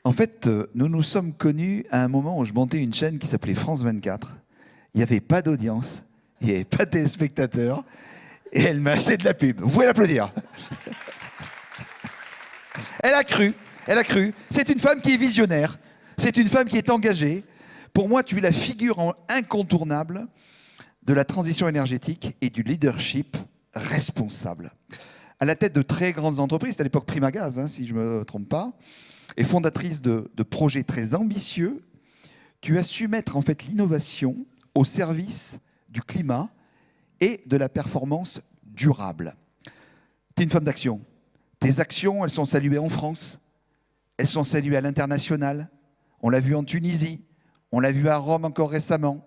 En fait, nous nous sommes connus à un moment où je montais une chaîne qui s'appelait France 24. Il n'y avait pas d'audience, il n'y avait pas de téléspectateurs, et elle m'a acheté de la pub. Vous pouvez l'applaudir. Elle a cru, elle a cru. C'est une femme qui est visionnaire, c'est une femme qui est engagée. Pour moi, tu es la figure incontournable de la transition énergétique et du leadership responsable. À la tête de très grandes entreprises, c'était à l'époque Primagaz, hein, si je ne me trompe pas, et fondatrice de projets très ambitieux, tu as su mettre en fait l'innovation au service du climat et de la performance durable. Tu es une femme d'action. Tes actions, elles sont saluées en France, elles sont saluées à l'international. On l'a vu en Tunisie, on l'a vu à Rome encore récemment.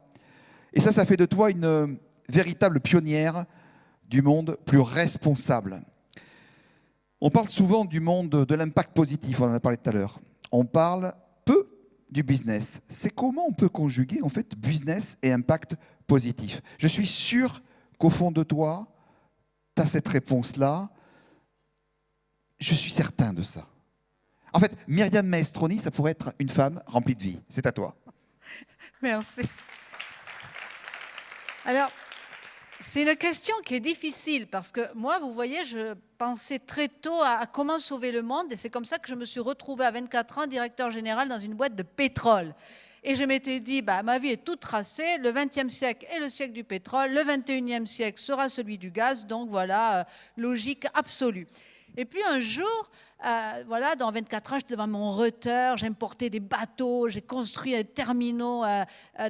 Et ça fait de toi une véritable pionnière du monde plus responsable. On parle souvent du monde de l'impact positif, on en a parlé tout à l'heure. On parle peu du business. C'est comment on peut conjuguer en fait business et impact positif. Je suis sûr qu'au fond de toi, tu as cette réponse-là. Je suis certain de ça. En fait, Myriam Maestroni, ça pourrait être une femme remplie de vie. C'est à toi. Merci. Alors, c'est une question qui est difficile parce que moi, vous voyez, je pensais très tôt à comment sauver le monde et c'est comme ça que je me suis retrouvée à 24 ans directeur général dans une boîte de pétrole. Et je m'étais dit, bah, ma vie est toute tracée, le 20e siècle est le siècle du pétrole, le 21e siècle sera celui du gaz, donc voilà, logique absolue. Et puis un jour, voilà, dans 24 ans, j'étais devant mon Reuter, j'importais des bateaux, j'ai construit des terminaux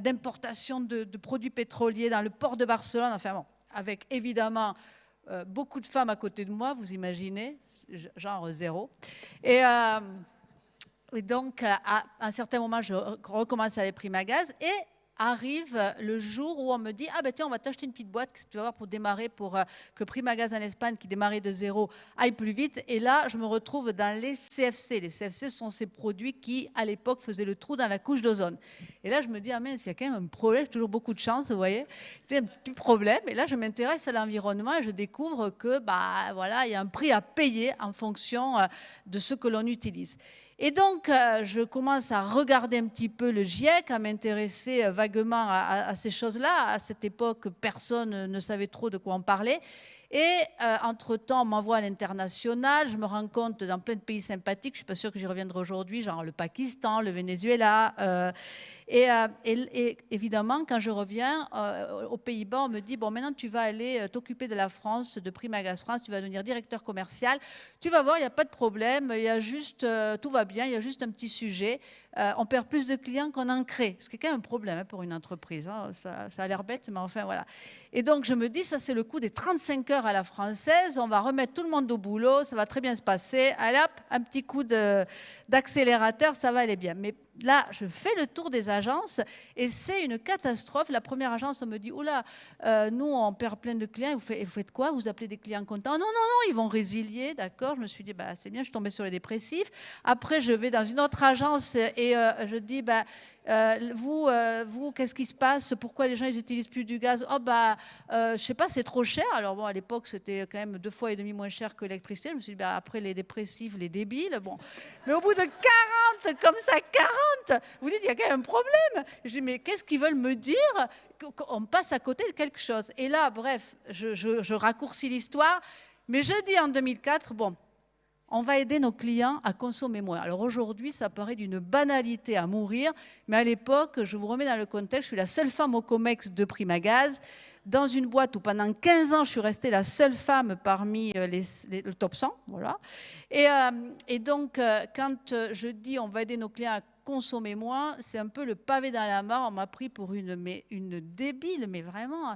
d'importation de produits pétroliers dans le port de Barcelone, enfin bon, avec évidemment beaucoup de femmes à côté de moi, vous imaginez, genre zéro. Et donc, à un certain moment, je recommence avec Primagaz et arrive le jour où on me dit « Ah ben tiens, on va t'acheter une petite boîte que tu vas voir pour démarrer, pour que Primagaz en Espagne, qui démarrait de zéro, aille plus vite. » Et là, je me retrouve dans les CFC. Les CFC sont ces produits qui, à l'époque, faisaient le trou dans la couche d'ozone. Et là, je me dis « Ah mince, il y a quand même un problème, toujours beaucoup de chance, vous voyez. C'est un petit problème. » Et là, je m'intéresse à l'environnement et je découvre que, bah, voilà, il y a un prix à payer en fonction de ce que l'on utilise. Et donc, je commence à regarder un petit peu le GIEC, à m'intéresser vaguement à ces choses-là. À cette époque, personne ne savait trop de quoi on parlait. Et entre-temps, on m'envoie à l'international. Je me rends compte dans plein de pays sympathiques, je ne suis pas sûre que j'y reviendrai aujourd'hui, genre le Pakistan, le Venezuela. Et évidemment, quand je reviens aux Pays-Bas, on me dit, bon, maintenant tu vas aller t'occuper de la France, de Primagaz France, tu vas devenir directeur commercial. Tu vas voir, il n'y a pas de problème, il y a juste, tout va bien, il y a juste un petit sujet. On perd plus de clients qu'on en crée. Ce qui est quand même un problème hein, pour une entreprise. Hein. Ça a l'air bête, mais enfin voilà. Et donc je me dis, ça c'est le coup des 35 heures à la française. On va remettre tout le monde au boulot, ça va très bien se passer. Allez hop, un petit coup d'accélérateur, ça va aller bien. Mais là, je fais le tour des agences et c'est une catastrophe. La première agence, on me dit, oula, nous, on perd plein de clients. Vous faites quoi? Vous appelez des clients contents? Non, non, non, ils vont résilier, d'accord. Je me suis dit, bah, c'est bien, je suis tombée sur les dépressifs. Après, je vais dans une autre agence et je dis, bah, vous, qu'est-ce qui se passe? Pourquoi les gens ils utilisent plus du gaz? Oh bah, je sais pas, c'est trop cher. Alors bon, à l'époque, c'était quand même 2,5 fois moins cher que l'électricité. Je me suis dit, bah, après les dépressifs, les débiles, bon. Mais au bout de 40, comme ça, 40, vous dites, il y a quand même un problème. Je dis, mais qu'est-ce qu'ils veulent me dire? On passe à côté de quelque chose. Et là, bref, je raccourcis l'histoire. Mais je dis en 2004, bon, on va aider nos clients à consommer moins. Alors aujourd'hui, ça paraît d'une banalité à mourir, mais à l'époque, je vous remets dans le contexte, je suis la seule femme au COMEX de Primagaz, dans une boîte où pendant 15 ans, je suis restée la seule femme parmi le top 100. Voilà. Et donc, quand je dis on va aider nos clients à consommer moins, c'est un peu le pavé dans la mare. On m'a pris pour une débile, mais vraiment.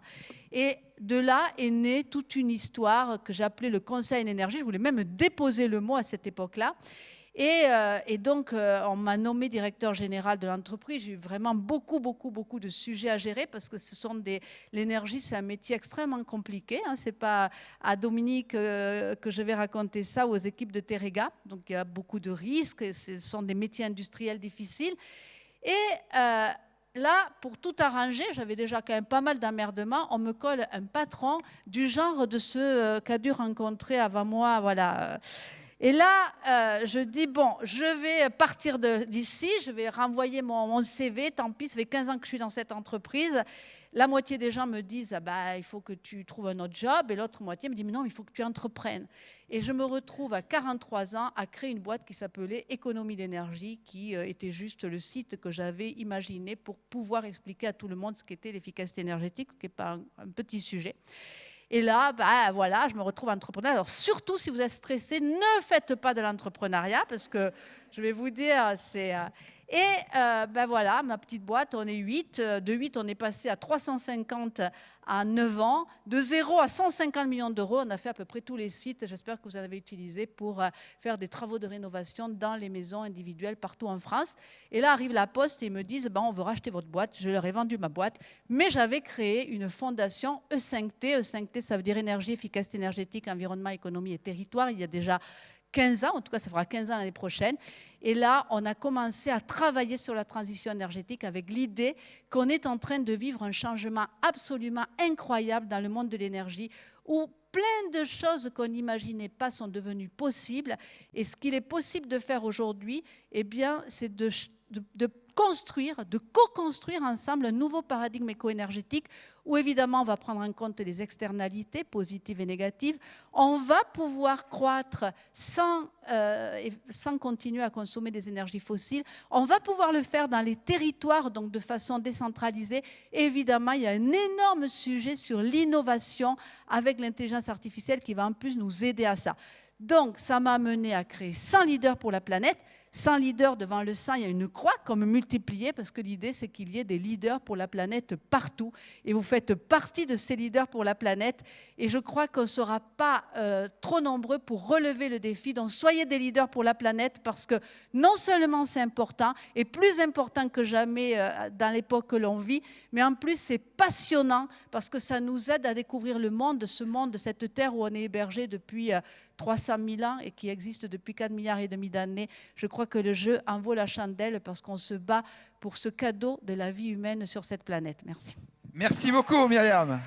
Et de là est née toute une histoire que j'appelais le Conseil en énergie. Je voulais même déposer le mot à cette époque-là. Et donc, on m'a nommé directeur général de l'entreprise. J'ai eu vraiment beaucoup de sujets à gérer parce que l'énergie, c'est un métier extrêmement compliqué. Hein. Ce n'est pas à Dominique que je vais raconter ça ou aux équipes de Terega. Donc, il y a beaucoup de risques. Ce sont des métiers industriels difficiles. Et là, pour tout arranger, j'avais déjà quand même pas mal d'emmerdements. On me colle un patron du genre de ceux qu'a dû rencontrer avant moi, voilà. Et là, je dis, bon, je vais partir d'ici, je vais renvoyer mon CV, tant pis, ça fait 15 ans que je suis dans cette entreprise. La moitié des gens me disent, ah bah, il faut que tu trouves un autre job, et l'autre moitié me dit, mais non, il faut que tu entreprennes. Et je me retrouve à 43 ans à créer une boîte qui s'appelait Économie d'énergie, qui était juste le site que j'avais imaginé pour pouvoir expliquer à tout le monde ce qu'était l'efficacité énergétique, ce qui n'est pas un petit sujet. Et là, bah, voilà, je me retrouve entrepreneur. Alors surtout si vous êtes stressé, ne faites pas de l'entrepreneuriat parce que je vais vous dire, c'est... ben voilà, ma petite boîte, on est 8. De 8, on est passé à 350 en 9 ans. De 0 à 150 millions d'euros, on a fait à peu près tous les sites, j'espère que vous en avez utilisé, pour faire des travaux de rénovation dans les maisons individuelles partout en France. Et là arrive la Poste et ils me disent, ben, on veut racheter votre boîte. Je leur ai vendu ma boîte. Mais j'avais créé une fondation E5T. E5T, ça veut dire énergie, efficacité énergétique, environnement, économie et territoire. Il y a déjà 15 ans, en tout cas ça fera 15 ans l'année prochaine. Et là, on a commencé à travailler sur la transition énergétique avec l'idée qu'on est en train de vivre un changement absolument incroyable dans le monde de l'énergie, où plein de choses qu'on n'imaginait pas sont devenues possibles. Et ce qu'il est possible de faire aujourd'hui, eh bien, c'est de construire, de co-construire ensemble un nouveau paradigme éco-énergétique où évidemment on va prendre en compte les externalités positives et négatives. On va pouvoir croître sans continuer à consommer des énergies fossiles. On va pouvoir le faire dans les territoires, donc de façon décentralisée. Et évidemment, il y a un énorme sujet sur l'innovation avec l'intelligence artificielle qui va en plus nous aider à ça. Donc, ça m'a amené à créer 100 leaders pour la planète. 100 leaders devant le 100, il y a une croix comme multipliée parce que l'idée, c'est qu'il y ait des leaders pour la planète partout. Et vous faites partie de ces leaders pour la planète. Et je crois qu'on ne sera pas trop nombreux pour relever le défi. Donc, soyez des leaders pour la planète parce que non seulement c'est important, et plus important que jamais dans l'époque que l'on vit, mais en plus, c'est passionnant parce que ça nous aide à découvrir le monde, cette terre où on est hébergé depuis 300 000 ans et qui existe depuis 4,5 milliards d'années. Je crois que le jeu en vaut la chandelle parce qu'on se bat pour ce cadeau de la vie humaine sur cette planète. Merci. Merci beaucoup, Myriam.